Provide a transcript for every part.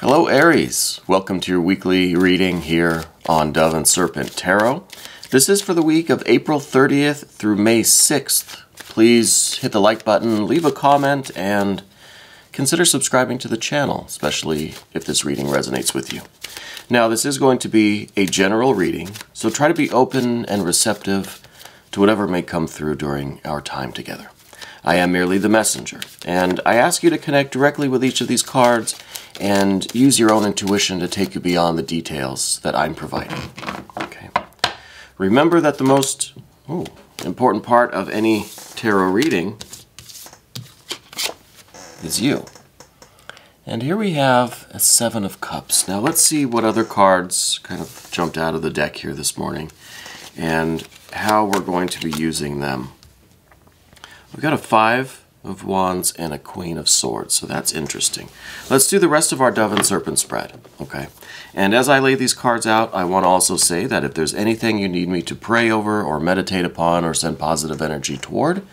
Hello Aries, welcome to your weekly reading here on Dove and Serpent Tarot. This is for the week of April 30th through May 6th. Please hit the like button, leave a comment, and consider subscribing to the channel, especially if this reading resonates with you. Now, this is going to be a general reading, so try to be open and receptive to whatever may come through during our time together. I am merely the messenger, and I ask you to connect directly with each of these cards and use your own intuition to take you beyond the details that I'm providing. Okay. Remember that the most important part of any tarot reading is you. And here we have a Seven of Cups. Now let's see what other cards kind of jumped out of the deck here this morning and how we're going to be using them. We've got a Five of Wands and a Queen of Swords, so that's interesting. Let's do the rest of our Dove and Serpent spread, okay? And as I lay these cards out, I want to also say that if there's anything you need me to pray over or meditate upon or send positive energy toward,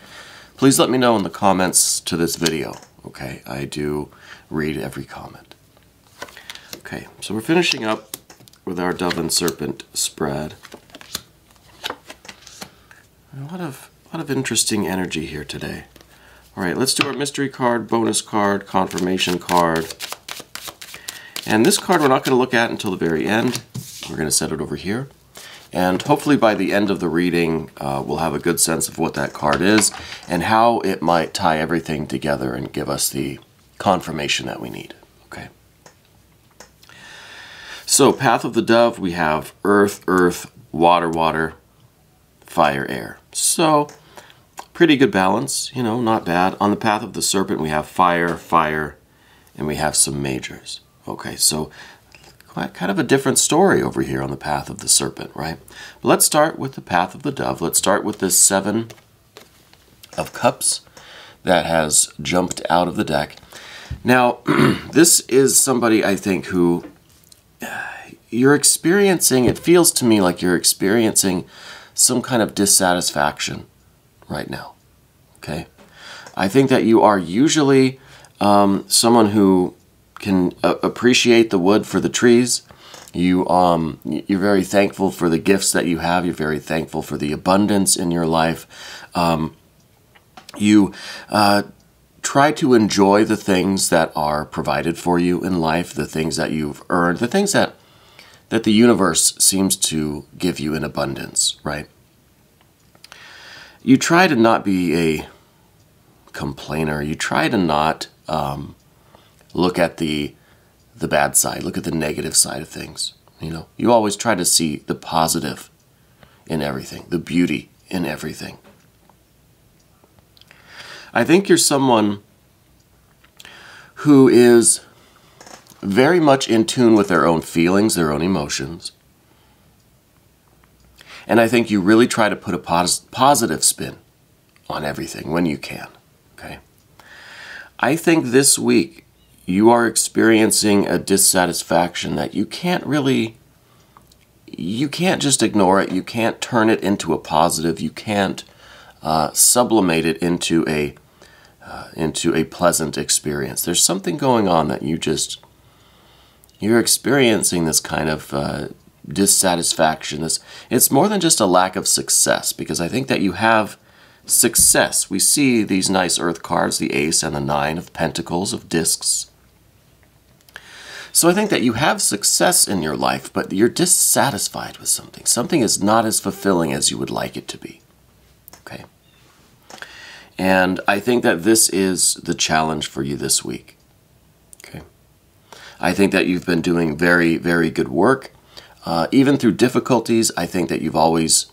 please let me know in the comments to this video, okay? I do read every comment. Okay, so we're finishing up with our Dove and Serpent spread. A lot of interesting energy here today. All right, let's do our mystery card, bonus card, confirmation card. And this card we're not going to look at until the very end. We're going to set it over here. And hopefully by the end of the reading, we'll have a good sense of what that card is and how it might tie everything together and give us the confirmation that we need. Okay. So, Path of the Dove, we have earth, earth, water, water, fire, air. So, pretty good balance, you know, not bad. On the Path of the Serpent, we have fire, fire, and we have some majors. Okay, so kind of a different story over here on the Path of the Serpent, right? But let's start with the Path of the Dove. Let's start with this Seven of Cups that has jumped out of the deck. Now, this is somebody, I think, who you're experiencing, it feels to me like you're experiencing some kind of dissatisfaction right now, okay? I think that you are usually someone who can appreciate the wood for the trees. You're very thankful for the gifts that you have. You're very thankful for the abundance in your life. You try to enjoy the things that are provided for you in life, the things that you've earned, the things that the universe seems to give you in abundance, right? You try to not be a complainer. You try to not look at the bad side, look at the negative side of things. You know, you always try to see the positive in everything, the beauty in everything. I think you're someone who is very much in tune with their own feelings, their own emotions. And I think you really try to put a positive spin on everything when you can, okay? I think this week you are experiencing a dissatisfaction that you can't just ignore it. You can't turn it into a positive. You can't sublimate it into a pleasant experience. There's something going on that you're experiencing this kind of dissatisfaction. It's more than just a lack of success, because I think that you have success. We see these nice earth cards, the Ace and the Nine of Pentacles, of discs. So I think that you have success in your life, but you're dissatisfied with something. Something is not as fulfilling as you would like it to be. Okay? And I think that this is the challenge for you this week. Okay? I think that you've been doing very, very good work. Even through difficulties, I think that you've always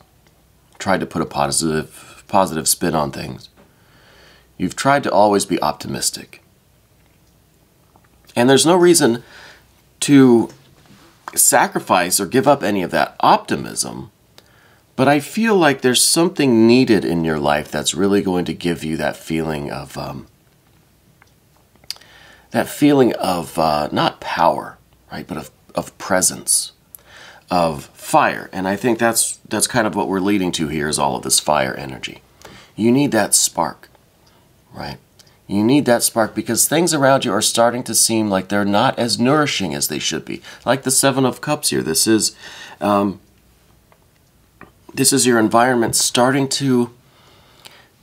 tried to put a positive spin on things. You've tried to always be optimistic. And there's no reason to sacrifice or give up any of that optimism, but I feel like there's something needed in your life that's really going to give you that feeling of not power, right, but of presence, of fire. And I think that's kind of what we're leading to here, is all of this fire energy. You need that spark, right? You need that spark because things around you are starting to seem like they're not as nourishing as they should be. Like the Seven of Cups here. This is your environment starting to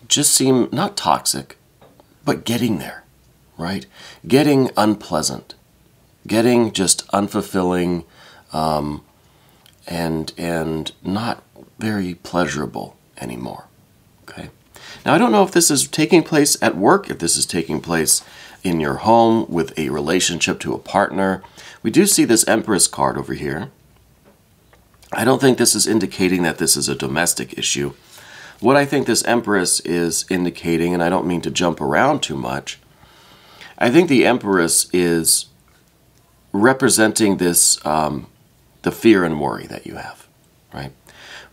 just seem not toxic, but getting there, right? Getting unpleasant, getting just unfulfilling, and not very pleasurable anymore. Okay. Now I don't know if this is taking place at work, if this is taking place in your home with a relationship to a partner. We do see this Empress card over here. I don't think this is indicating that this is a domestic issue. What I think this Empress is indicating, and I don't mean to jump around too much, I think the Empress is representing this, the fear and worry that you have, right?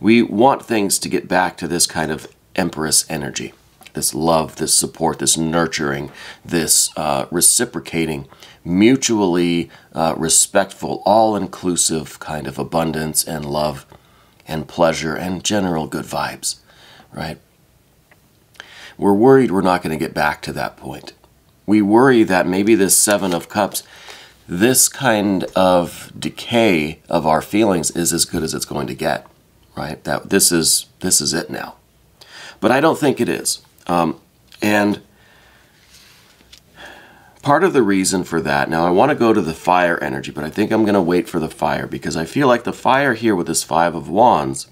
We want things to get back to this kind of Empress energy, this love, this support, this nurturing, this reciprocating, mutually respectful, all-inclusive kind of abundance and love and pleasure and general good vibes, right? We're worried we're not going to get back to that point. We worry that maybe this Seven of Cups, this kind of decay of our feelings is as good as it's going to get, right? That this is it now. But I don't think it is. And part of the reason for that, now I want to go to the fire energy, but I think I'm going to wait for the fire because I feel like the fire here with this Five of Wands,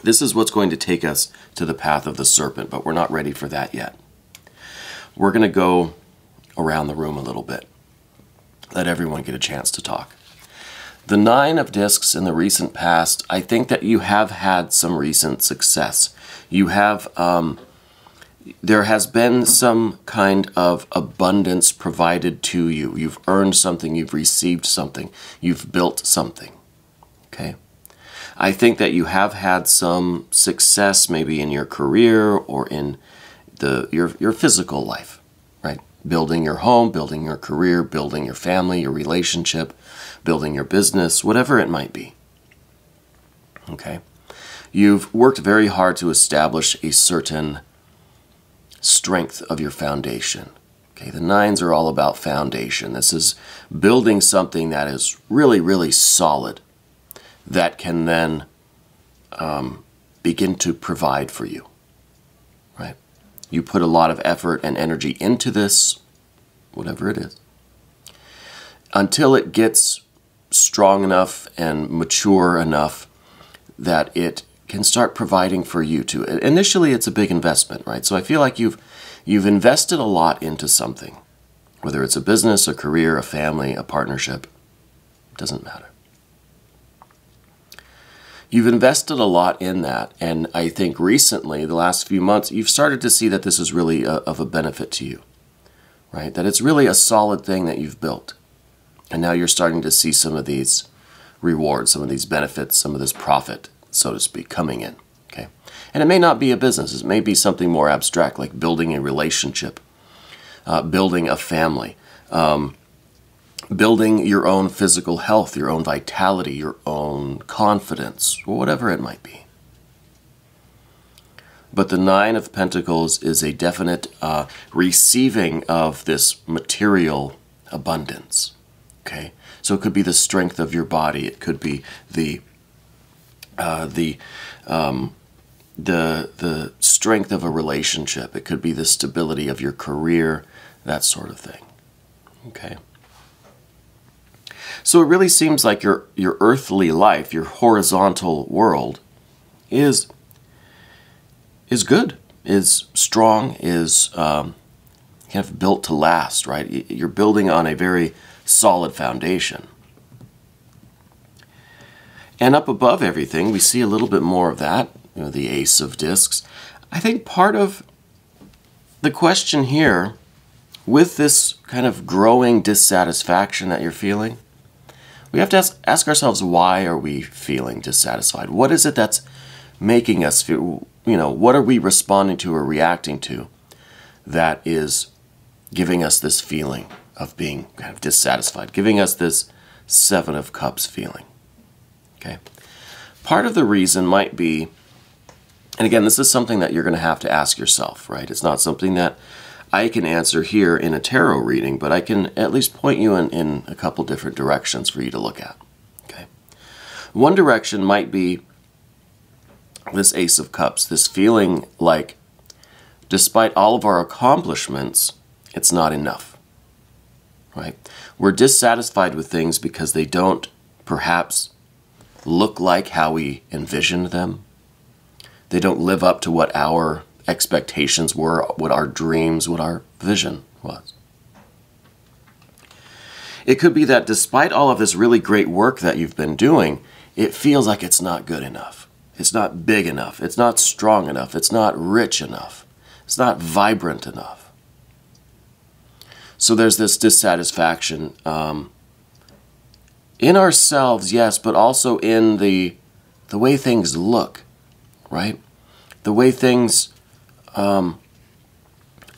this is what's going to take us to the path of the serpent, but we're not ready for that yet. We're going to go around the room a little bit. Let everyone get a chance to talk. The Nine of Discs in the recent past, I think that you have had some recent success. You have, there has been some kind of abundance provided to you. You've earned something, you've received something, you've built something, okay? I think that you have had some success maybe in your career or in your physical life, right? Building your home, building your career, building your family, your relationship, building your business, whatever it might be. Okay? You've worked very hard to establish a certain strength of your foundation. Okay, the nines are all about foundation. This is building something that is really, really solid that can then begin to provide for you, right? You put a lot of effort and energy into this, whatever it is, until it gets strong enough and mature enough that it can start providing for you too. Initially, it's a big investment, right? So I feel like you've invested a lot into something, whether it's a business, a career, a family, a partnership, it doesn't matter. You've invested a lot in that, and I think recently, the last few months, you've started to see that this is really of a benefit to you, right? That it's really a solid thing that you've built. And now you're starting to see some of these rewards, some of these benefits, some of this profit, so to speak, coming in, okay? And it may not be a business. It may be something more abstract, like building a relationship, building a family, building your own physical health, your own vitality, your own confidence, whatever it might be. But the Nine of Pentacles is a definite receiving of this material abundance. Okay, so it could be the strength of your body. It could be the strength of a relationship. It could be the stability of your career, that sort of thing. Okay. So it really seems like your earthly life, your horizontal world, is good, is strong, is kind of built to last, right? You're building on a very solid foundation. And up above everything, we see a little bit more of that, you know, the Ace of Discs. I think part of the question here, with this kind of growing dissatisfaction that you're feeling, we have to ask ourselves, why are we feeling dissatisfied? What is it that's making us feel, you know, what are we responding to or reacting to that is giving us this feeling of being kind of dissatisfied, giving us this Seven of Cups feeling? Okay. Part of the reason might be, and again, this is something that you're going to have to ask yourself, right? It's not something that I can answer here in a tarot reading, but I can at least point you in a couple different directions for you to look at. Okay. One direction might be this Ace of Cups, this feeling like despite all of our accomplishments, it's not enough. Right? We're dissatisfied with things because they don't perhaps look like how we envisioned them. They don't live up to what our expectations were, what our dreams, what our vision was. It could be that despite all of this really great work that you've been doing, it feels like it's not good enough. It's not big enough. It's not strong enough. It's not rich enough. It's not vibrant enough. So there's this dissatisfaction in ourselves, yes, but also in the way things look, right? The way things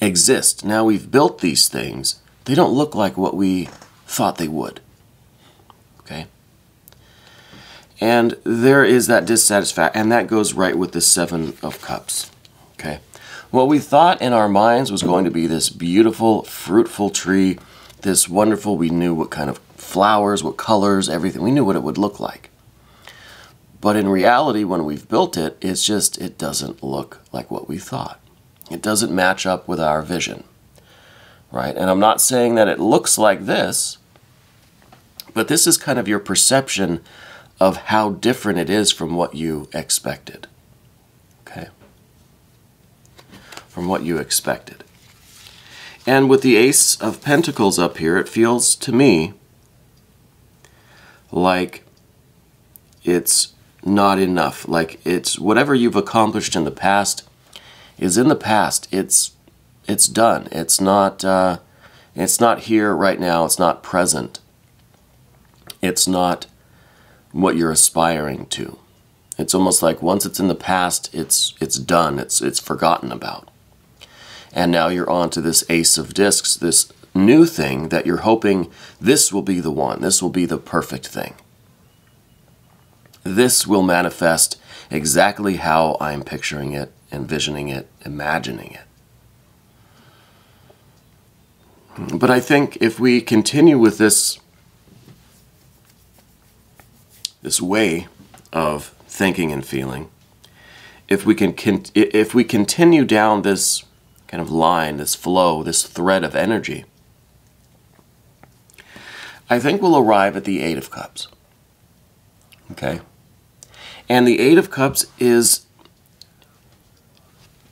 exist. Now we've built these things. They don't look like what we thought they would. Okay? And there is that dissatisfaction, and that goes right with the Seven of Cups. Okay? What we thought in our minds was going to be this beautiful, fruitful tree, this wonderful, we knew what kind of flowers, what colors, everything. We knew what it would look like. But in reality, when we've built it, it's just, it doesn't look like what we thought. It doesn't match up with our vision, right? And I'm not saying that it looks like this, but this is kind of your perception of how different it is from what you expected, okay? From what you expected. And with the Ace of Pentacles up here, it feels to me like it's not enough. Like it's whatever you've accomplished in the past is in the past. It's done. It's not here right now. It's not present. It's not what you're aspiring to. It's almost like once it's in the past, it's done. It's forgotten about. And now you're on to this Ace of Discs, this new thing that you're hoping this will be the one. This will be the perfect thing. This will manifest exactly how I'm picturing it, envisioning it, imagining it. But I think if we continue with this way of thinking and feeling, if we continue down this kind of line, this flow, this thread of energy, I think we'll arrive at the Eight of Cups. Okay? And the Eight of Cups is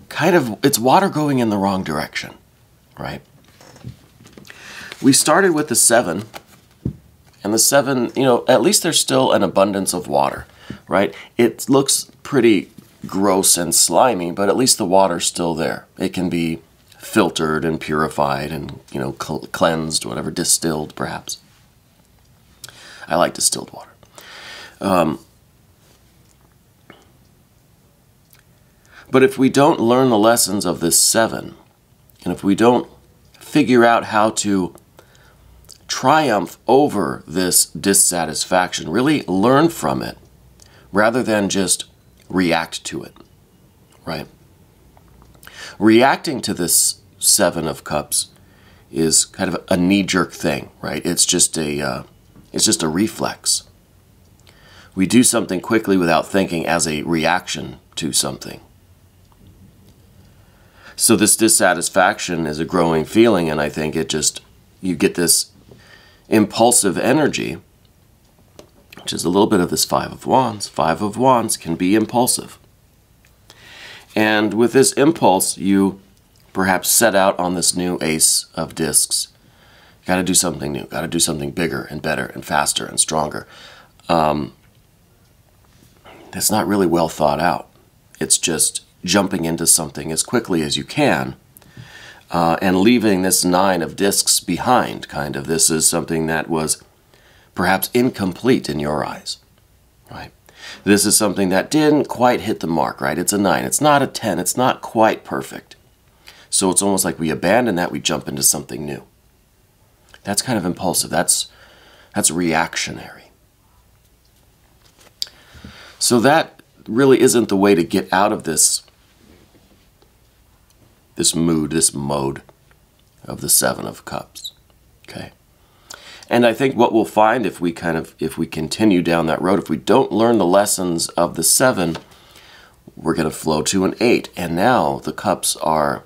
kind of, it's water going in the wrong direction, right? We started with the Seven, and the Seven, you know, at least there's still an abundance of water, right? It looks pretty gross and slimy, but at least the water's still there. It can be filtered and purified and, you know, cleansed, whatever, distilled perhaps. I like distilled water. But if we don't learn the lessons of this Seven, and if we don't figure out how to triumph over this dissatisfaction, really learn from it, rather than just react to it, right? Reacting to this Seven of Cups is kind of a knee-jerk thing, right? It's just a reflex. We do something quickly without thinking as a reaction to something. So this dissatisfaction is a growing feeling, and I think you get this impulsive energy, which is a little bit of this Five of Wands. Five of Wands can be impulsive. And with this impulse, you perhaps set out on this new Ace of Discs. Got to do something new. Got to do something bigger and better and faster and stronger. It's not really well thought out. It's just jumping into something as quickly as you can and leaving this Nine of Discs behind, kind of. This is something that was perhaps incomplete in your eyes, right? This is something that didn't quite hit the mark, right? It's a 9. It's not a 10. It's not quite perfect. So it's almost like we abandon that, we jump into something new. That's kind of impulsive. That's reactionary. So that really isn't the way to get out of this mood, this mode, of the Seven of Cups. Okay. And I think what we'll find if we continue down that road, if we don't learn the lessons of the Seven, we're going to flow to an 8. And now the cups are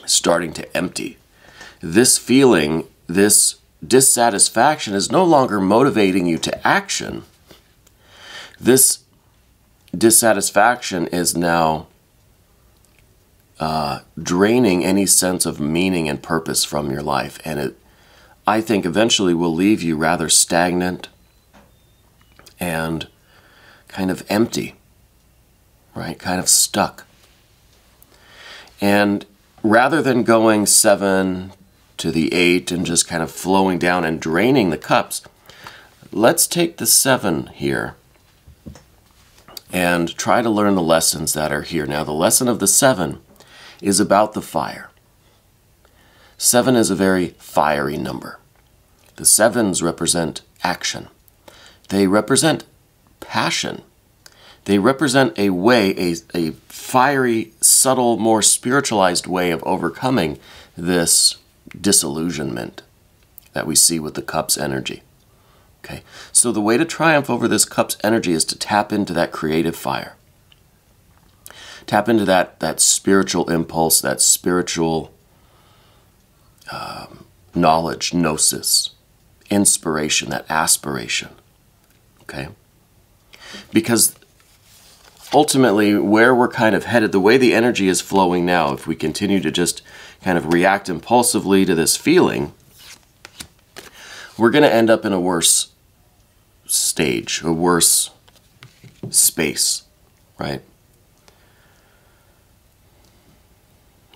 starting to empty. This feeling, this dissatisfaction is no longer motivating you to action. This dissatisfaction is now draining any sense of meaning and purpose from your life. And it, I think, eventually will leave you rather stagnant and kind of empty, right? Kind of stuck. And rather than going 7 to the 8 and just kind of flowing down and draining the cups, let's take the 7 here and try to learn the lessons that are here. Now, the lesson of the 7 is about the fire. 7 is a very fiery number. The 7s represent action. They represent passion. They represent a way, a fiery, subtle, more spiritualized way of overcoming this disillusionment that we see with the cup's energy. Okay, so the way to triumph over this cup's energy is to tap into that creative fire. Tap into that spiritual impulse, that spiritual knowledge, gnosis, inspiration, that aspiration. Okay? Because ultimately, where we're kind of headed, the way the energy is flowing now, if we continue to just kind of react impulsively to this feeling, we're going to end up in a worse stage, a worse space, right?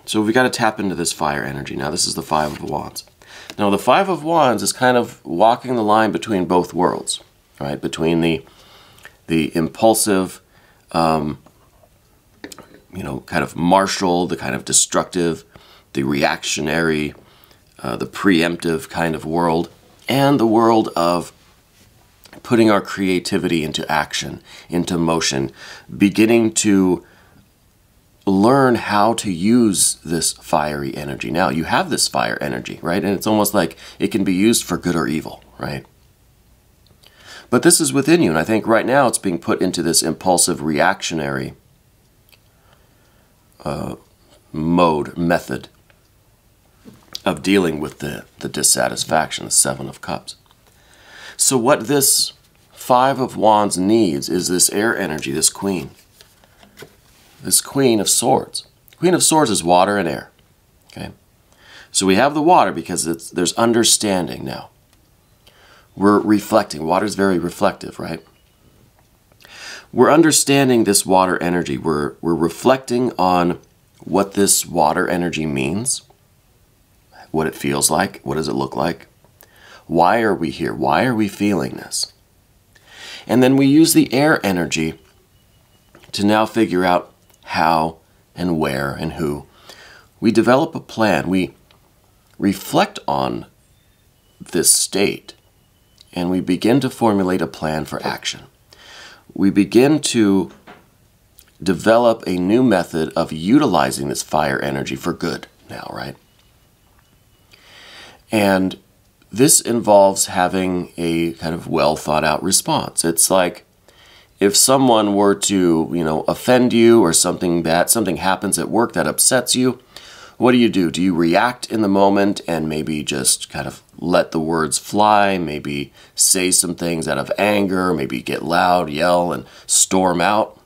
So we've got to tap into this fire energy. Now, this is the Five of Wands. Now, the Five of Wands is kind of walking the line between both worlds, right? Between the impulsive, kind of martial, the kind of destructive, the reactionary, the preemptive kind of world, and the world of putting our creativity into action, into motion, beginning to learn how to use this fiery energy. Now, you have this fire energy, right? And it's almost like it can be used for good or evil, right? But this is within you, and I think right now it's being put into this impulsive, reactionary method of dealing with the dissatisfaction, the Seven of Cups. So what this Five of Wands needs is this air energy, this Queen. This Queen of Swords. Queen of Swords is water and air. Okay? So we have the water because there's understanding now. We're reflecting. Water is very reflective, right? We're understanding this water energy. We're reflecting on what this water energy means, what it feels like, what does it look like, why are we here, why are we feeling this? And then we use the air energy to now figure out how and where and who. We develop a plan. We reflect on this state and we begin to formulate a plan for action. We begin to develop a new method of utilizing this fire energy for good now, right? And this involves having a kind of well thought out response. It's like if someone were to, offend you or something happens at work that upsets you, what do? Do you react in the moment and maybe just kind of let the words fly, maybe say some things out of anger, maybe get loud, yell, and storm out?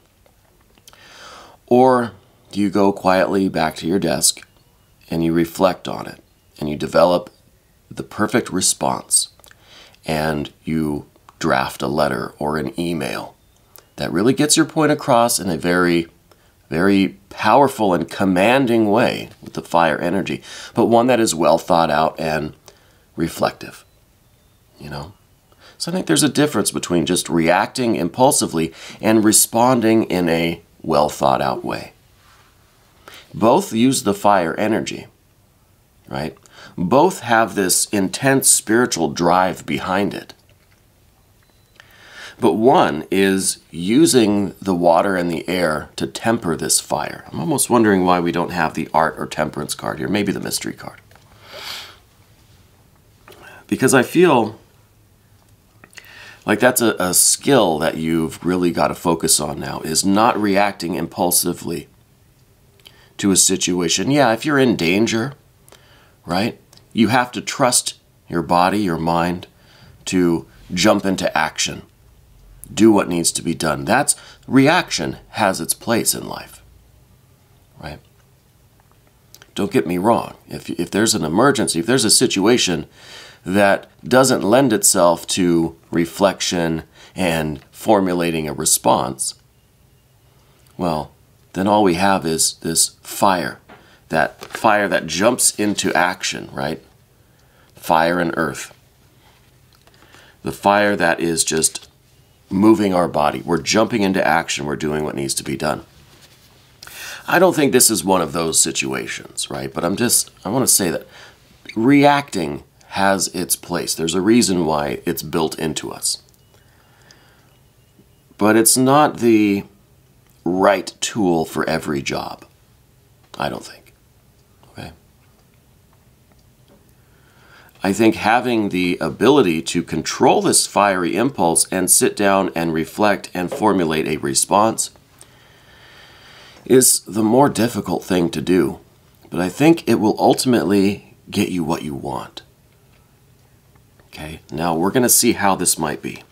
Or do you go quietly back to your desk and you reflect on it and you develop the perfect response and you draft a letter or an email that really gets your point across in a very, very powerful and commanding way with the fire energy, but one that is well thought out and reflective, So I think there's a difference between just reacting impulsively and responding in a well thought out way. Both use the fire energy, right? Both have this intense spiritual drive behind it. But one is using the water and the air to temper this fire. I'm almost wondering why we don't have the art or temperance card here. Maybe the mystery card. Because I feel like that's a skill that you've really got to focus on now, is not reacting impulsively to a situation. Yeah, if you're in danger, right, you have to trust your body, your mind, to jump into action. Do what needs to be done. That's reaction has its place in life, right? Don't get me wrong. If there's an emergency, if there's a situation that doesn't lend itself to reflection and formulating a response, well, then all we have is this fire that jumps into action, right? Fire and earth. The fire that is just moving our body. We're jumping into action. We're doing what needs to be done. I don't think this is one of those situations, right? But I want to say that reacting has its place. There's a reason why it's built into us. But it's not the right tool for every job, I don't think. Okay? I think having the ability to control this fiery impulse and sit down and reflect and formulate a response is the more difficult thing to do. But I think it will ultimately get you what you want. Okay, now we're going to see how this might be.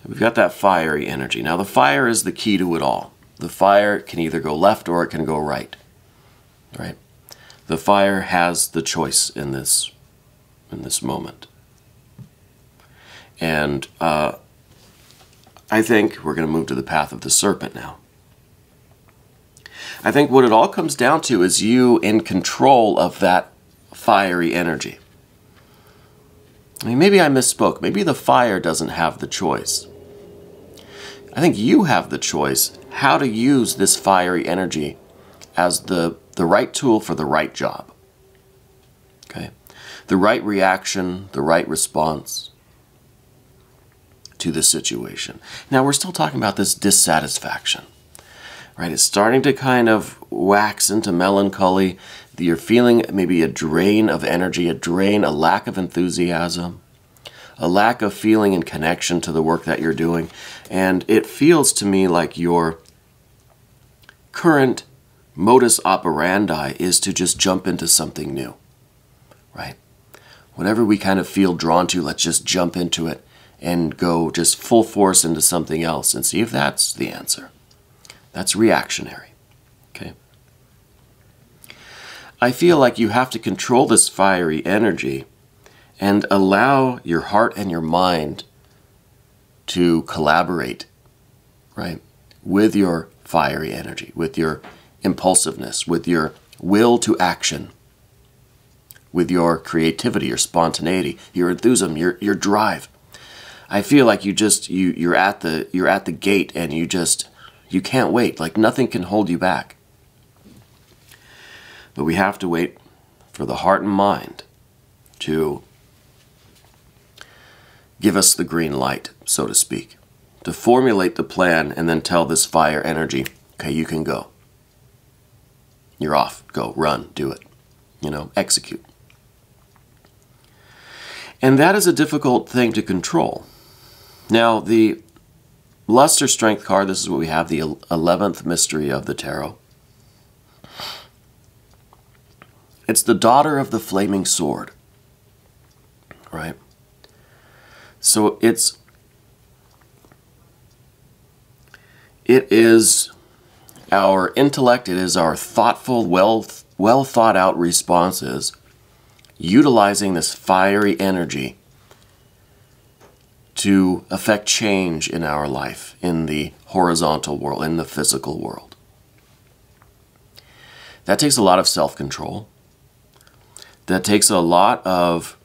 We've got that fiery energy. Now the fire is the key to it all. The fire can either go left or it can go right. Right? The fire has the choice in this moment. And I think we're going to move to the path of the serpent now. I think what it all comes down to is you in control of that fiery energy. I mean, maybe I misspoke. Maybe the fire doesn't have the choice. I think you have the choice how to use this fiery energy as the right tool for the right job. Okay? The right reaction, the right response to the situation. Now, we're still talking about this dissatisfaction. Right? It's starting to kind of wax into melancholy. You're feeling maybe a drain of energy, a lack of enthusiasm, a lack of feeling and connection to the work that you're doing. And it feels to me like your current modus operandi is to just jump into something new, right? Whatever we kind of feel drawn to, let's just jump into it and go just full force into something else and see if that's the answer. That's reactionary, okay? I feel like you have to control this fiery energy and allow your heart and your mind to collaborate, right, with your fiery energy, with your impulsiveness, with your will to action, with your creativity, your spontaneity, your enthusiasm, your drive. I feel like you're at the gate and you can't wait, like nothing can hold you back. But we have to wait for the heart and mind to give us the green light, so to speak, to formulate the plan and then tell this fire energy, okay, you can go. You're off. Go, run, do it. Execute. And that is a difficult thing to control. Now, the Luster Strength card, this is what we have, the 11th mystery of the tarot. It's the daughter of the flaming sword, right? So it is our intellect, it is our thoughtful, well thought out responses, utilizing this fiery energy to affect change in our life, in the horizontal world, in the physical world. That takes a lot of self-control. That takes a lot of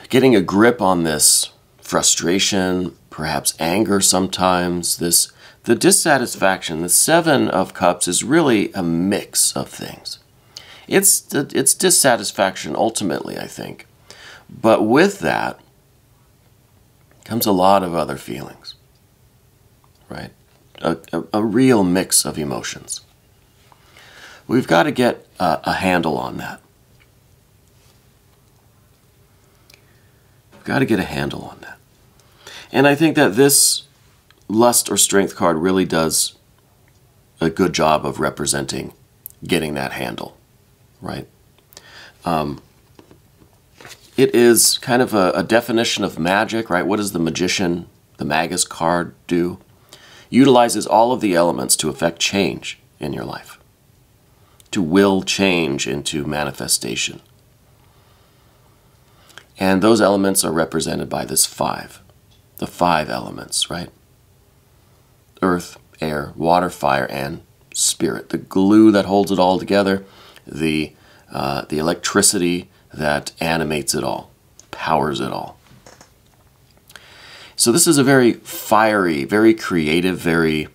getting a grip on this frustration, perhaps anger sometimes. The dissatisfaction, the Seven of Cups is really a mix of things. It's dissatisfaction ultimately, I think. But with that comes a lot of other feelings, right? A real mix of emotions. We've got to get a handle on that. We've got to get a handle on that. And I think that this Lust or Strength card really does a good job of representing getting that handle, right? It is kind of a definition of magic, right? What does the Magician, the Magus card do? Utilizes all of the elements to effect change in your life, to will change into manifestation. And those elements are represented by this 5, the 5 elements, right? Earth, air, water, fire, and spirit. The glue that holds it all together, the electricity that animates it all, powers it all. So this is a very fiery, very creative, very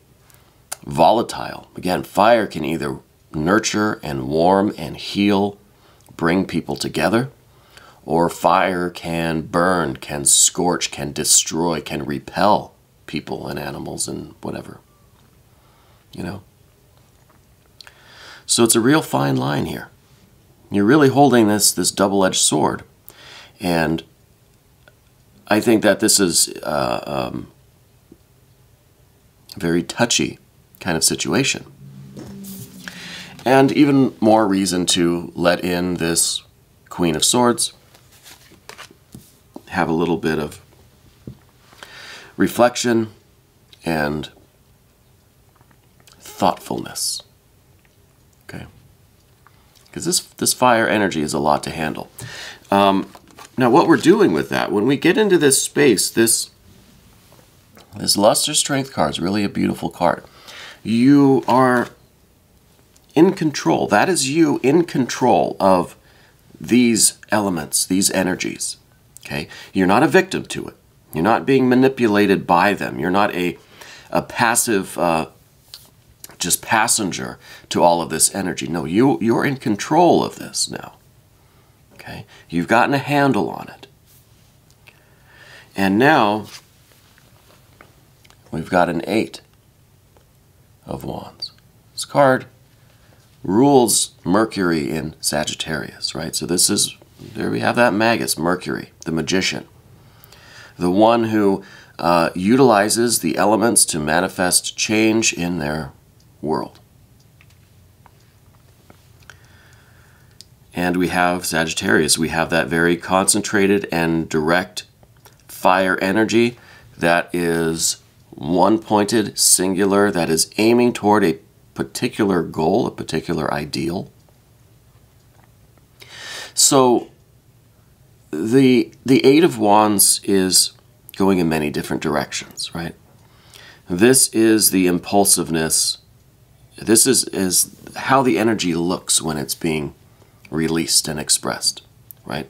volatile. Again, fire can either nurture and warm and heal, bring people together, or fire can burn, can scorch, can destroy, can repel people and animals and whatever, you know. So it's a real fine line here. You're really holding this double-edged sword, and I think that this is a very touchy kind of situation. And even more reason to let in this Queen of Swords, have a little bit of reflection and thoughtfulness. Okay? Because this fire energy is a lot to handle. Now what we're doing with that, when we get into this space, this Lust or Strength card is really a beautiful card. You are in control. That is you in control of these elements, these energies. Okay? You're not a victim to it. You're not being manipulated by them. You're not a passive just passenger to all of this energy. No, you're in control of this now. Okay? You've gotten a handle on it. And now we've got an 8 of Wands. This card rules Mercury in Sagittarius, right? So this is, there we have that Magus, Mercury, the Magician. The one who utilizes the elements to manifest change in their world. And we have Sagittarius. We have that very concentrated and direct fire energy that is one-pointed, singular, that is aiming toward a particular goal, a particular ideal. So the 8 of Wands is going in many different directions, right? This is the impulsiveness. This is how the energy looks when it's being released and expressed, right?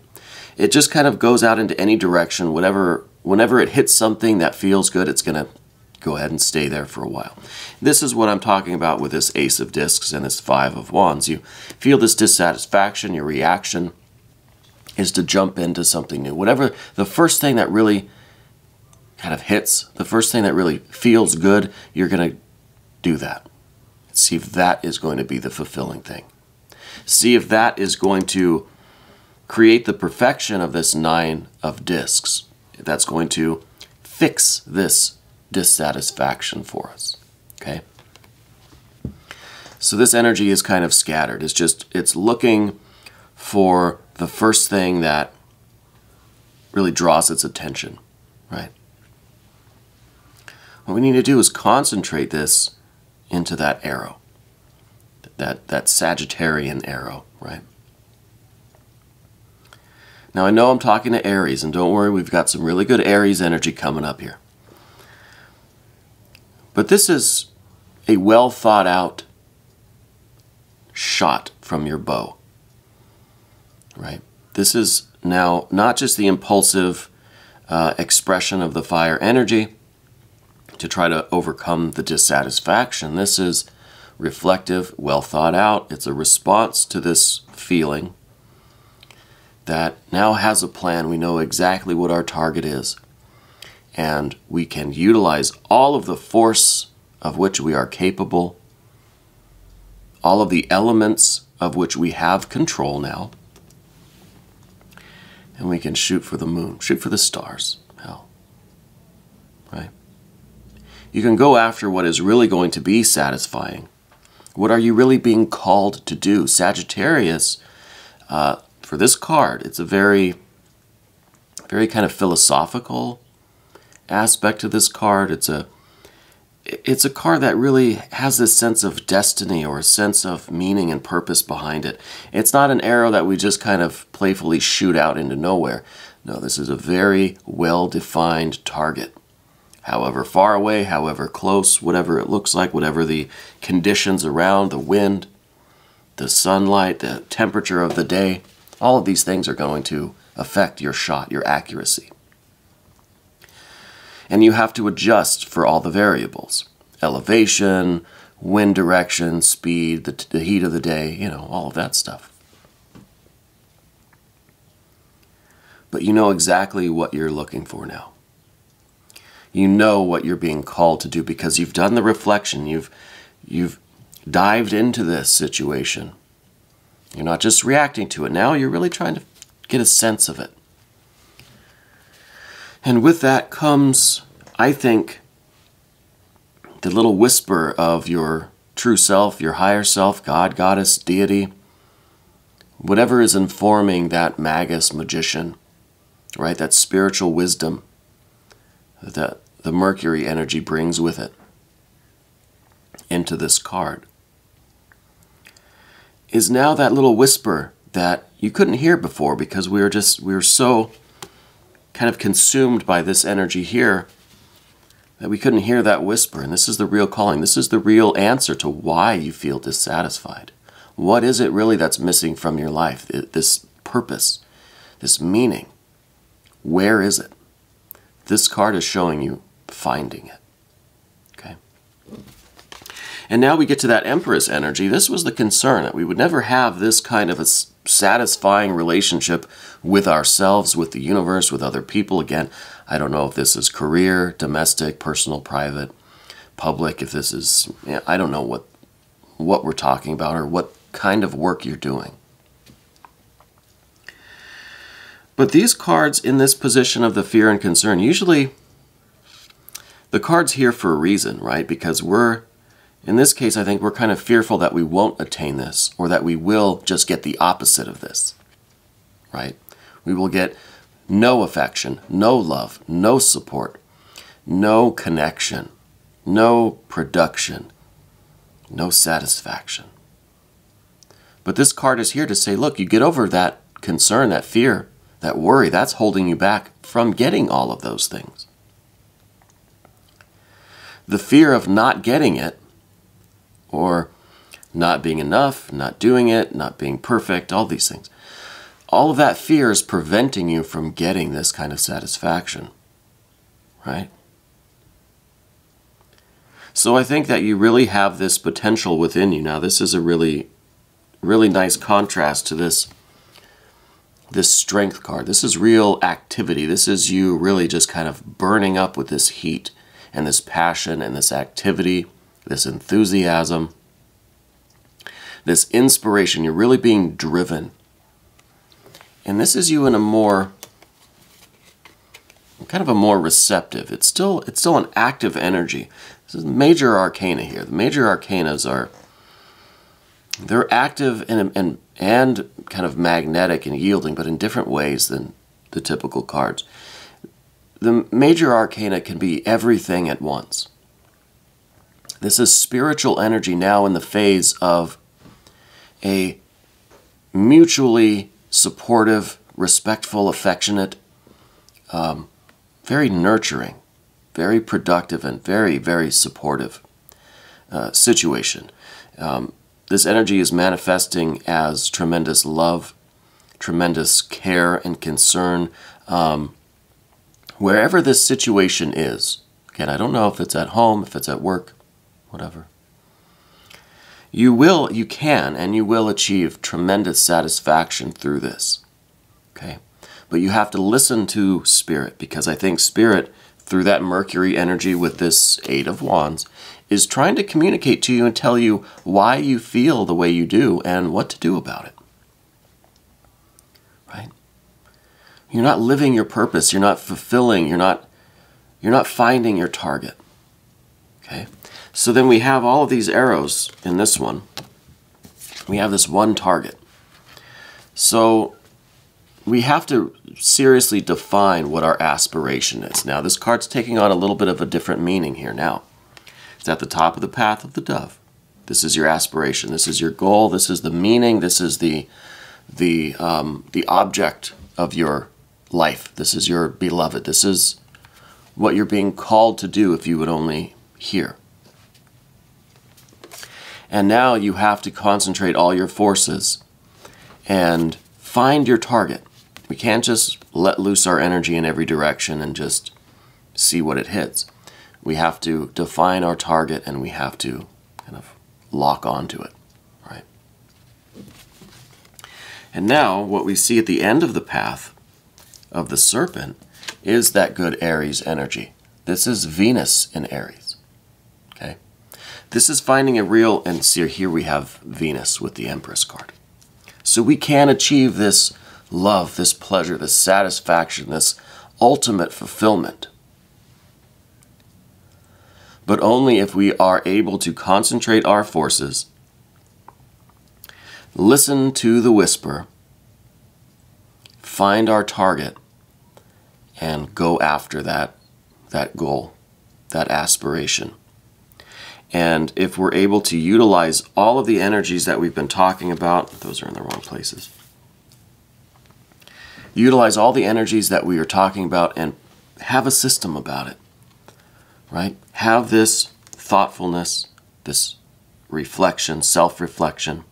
It just kind of goes out into any direction. Whenever it hits something that feels good, it's going to go ahead and stay there for a while. This is what I'm talking about with this Ace of Discs and this 5 of Wands. You feel this dissatisfaction, your reaction is to jump into something new. Whatever the first thing that really kind of hits, the first thing that really feels good, you're going to do that. See if that is going to be the fulfilling thing. See if that is going to create the perfection of this 9 of Discs. That's going to fix this dissatisfaction for us. Okay? So this energy is kind of scattered. It's looking for the first thing that really draws its attention, right? What we need to do is concentrate this into that arrow, that Sagittarian arrow, right? Now I know I'm talking to Aries, and don't worry, we've got some really good Aries energy coming up here. But this is a well thought out shot from your bow, right? This is now not just the impulsive expression of the fire energy to try to overcome the dissatisfaction. This is reflective, well thought out. It's a response to this feeling that now has a plan. We know exactly what our target is, and we can utilize all of the force of which we are capable, all of the elements of which we have control now. And we can shoot for the moon, shoot for the stars, hell, right? You can go after what is really going to be satisfying. What are you really being called to do? Sagittarius, for this card, it's a very kind of philosophical aspect to this card. It's a card that really has this sense of destiny or a sense of meaning and purpose behind it. It's not an arrow that we just kind of playfully shoot out into nowhere. No, this is a very well-defined target. However far away, however close, whatever it looks like, whatever the conditions around, the wind, the sunlight, the temperature of the day, all of these things are going to affect your shot, your accuracy. And you have to adjust for all the variables. Elevation, wind direction, speed, the heat of the day, you know, all of that stuff. But you know exactly what you're looking for now. You know what you're being called to do because you've done the reflection. You've dived into this situation. You're not just reacting to it. Now you're really trying to get a sense of it. And with that comes, I think, the little whisper of your true self, your higher self, God, goddess, deity, whatever is informing that magus, magician, right? That spiritual wisdom that the Mercury energy brings with it into this card, is now that little whisper that you couldn't hear before because we were so kind of consumed by this energy here that we couldn't hear that whisper. And this is the real calling. This is the real answer to why you feel dissatisfied. What is it really that's missing from your life? This purpose, this meaning. Where is it? This card is showing you finding it. Okay? And now we get to that Empress energy. This was the concern, that we would never have this kind of a satisfying relationship with ourselves, with the universe, with other people. Again, I don't know if this is career, domestic, personal, private, public, if this is, I don't know what we're talking about or what kind of work you're doing. But these cards in this position of the fear and concern, usually the card's here for a reason, right? Because in this case, I think we're kind of fearful that we won't attain this or that we will just get the opposite of this, right? We will get no affection, no love, no support, no connection, no production, no satisfaction. But this card is here to say, look, you get over that concern, that fear, that worry, that's holding you back from getting all of those things. The fear of not getting it, or not being enough, not doing it, not being perfect, all these things. All of that fear is preventing you from getting this kind of satisfaction, right? So I think that you really have this potential within you. Now, this is a really, really nice contrast to this strength card. This is real activity. This is you really just kind of burning up with this heat and this passion and this activity, this enthusiasm, this inspiration. You're really being driven. And this is you in a more, kind of a more receptive. It's still an active energy. This is major arcana here. The major arcanas they're active and kind of magnetic and yielding, but in different ways than the typical cards. The major arcana can be everything at once. This is spiritual energy now in the phase of a mutually supportive, respectful, affectionate, very nurturing, very productive, and very, very supportive situation. This energy is manifesting as tremendous love, tremendous care and concern, wherever this situation is. Again, I don't know if it's at home, if it's at work, whatever. You can and you will achieve tremendous satisfaction through this. Okay? But you have to listen to Spirit, because I think Spirit, through that Mercury energy with this Eight of Wands, is trying to communicate to you and tell you why you feel the way you do and what to do about it. Right? You're not living your purpose. You're not fulfilling. You're not finding your target. Okay? So then we have all of these arrows in this one. We have this one target. So we have to seriously define what our aspiration is. Now, this card's taking on a little bit of a different meaning here now. It's at the top of the path of the dove. This is your aspiration. This is your goal. This is the meaning. This is the object of your life. This is your beloved. This is what you're being called to do if you would only hear. And now you have to concentrate all your forces and find your target. We can't just let loose our energy in every direction and just see what it hits. We have to define our target and we have to kind of lock onto it, right? And now what we see at the end of the path of the serpent is that good Aries energy. This is Venus in Aries, okay? This is finding a real, and see here we have Venus with the Empress card. So we can achieve this love, this pleasure, this satisfaction, this ultimate fulfillment. But only if we are able to concentrate our forces, listen to the whisper, find our target, and go after that goal, that aspiration. And if we're able to utilize all of the energies that we've been talking about, those are in the wrong places. Utilize all the energies that we are talking about and have a system about it, right? Have this thoughtfulness, this reflection, self-reflection,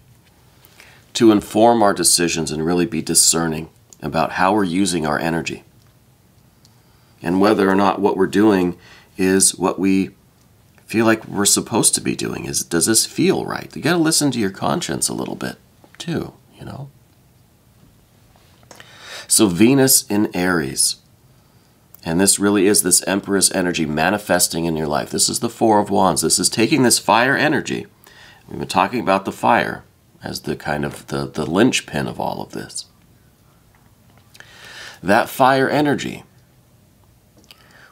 to inform our decisions and really be discerning about how we're using our energy. And whether or not what we're doing is what we feel like we're supposed to be doing. Does this feel right? You got to listen to your conscience a little bit too, you know? So Venus in Aries, and this really is this Empress energy manifesting in your life. This is the Four of Wands. This is taking this fire energy. We've been talking about the fire as the kind of the linchpin of all of this. That fire energy,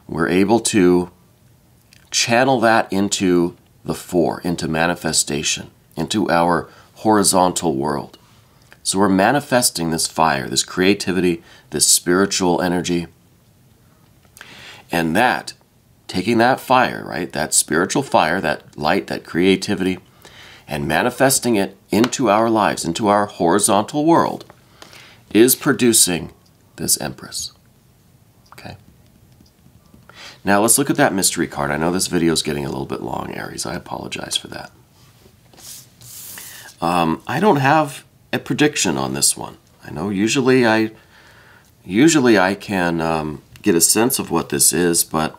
we're able to channel that into the four, into manifestation, into our horizontal world. So we're manifesting this fire, this creativity, this spiritual energy. And that, taking that fire, right, that spiritual fire, that light, that creativity, and manifesting it into our lives, into our horizontal world, is producing this Empress. Okay? Now let's look at that mystery card. I know this video is getting a little bit long, Aries. I apologize for that. I don't have a prediction on this one. I know usually I can get a sense of what this is, but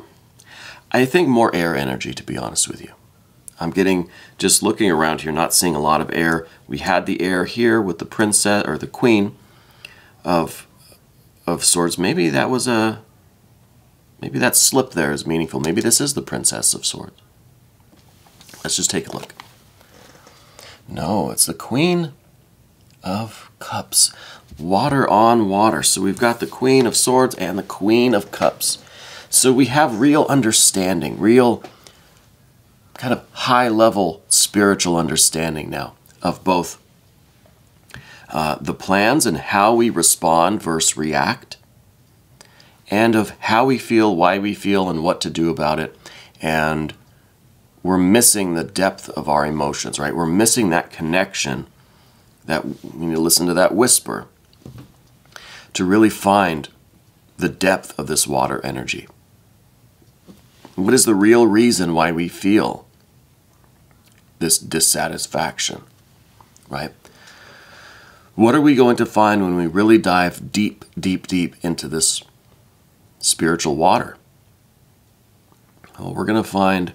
I think more air energy, to be honest with you. I'm getting, just looking around here, not seeing a lot of air. We had the air here with the princess, or the queen of swords. Maybe that was maybe that slip there is meaningful. Maybe this is the princess of swords. Let's just take a look. No, it's the queen of cups. Water on water. So we've got the queen of swords and the queen of cups. So we have real understanding, real kind of high-level spiritual understanding now of both the plans and how we respond versus react, and of how we feel, why we feel, and what to do about it. And we're missing the depth of our emotions, right? We're missing that connection, that we need to listen to that whisper to really find the depth of this water energy. What is the real reason why we feel this dissatisfaction, right? What are we going to find when we really dive deep, deep, deep into this spiritual water? Well, we're going to find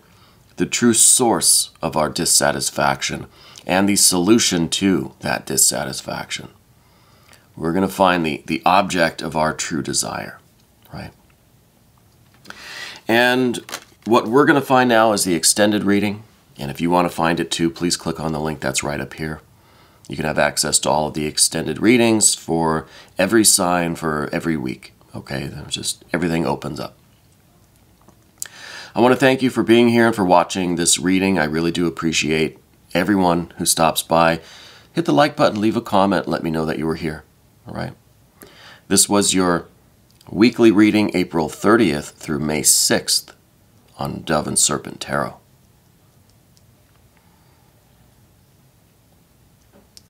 the true source of our dissatisfaction and the solution to that dissatisfaction. We're going to find the object of our true desire, right? And What we're going to find now is the extended reading. And if you want to find it too, please click on the link that's right up here. You can have access to all of the extended readings for every sign for every week. Okay, there's just everything opens up. I want to thank you for being here and for watching this reading. I really do appreciate everyone who stops by. Hit the like button, leave a comment, let me know that you were here. All right. This was your weekly reading, April 30th through May 6th on Dove and Serpent Tarot.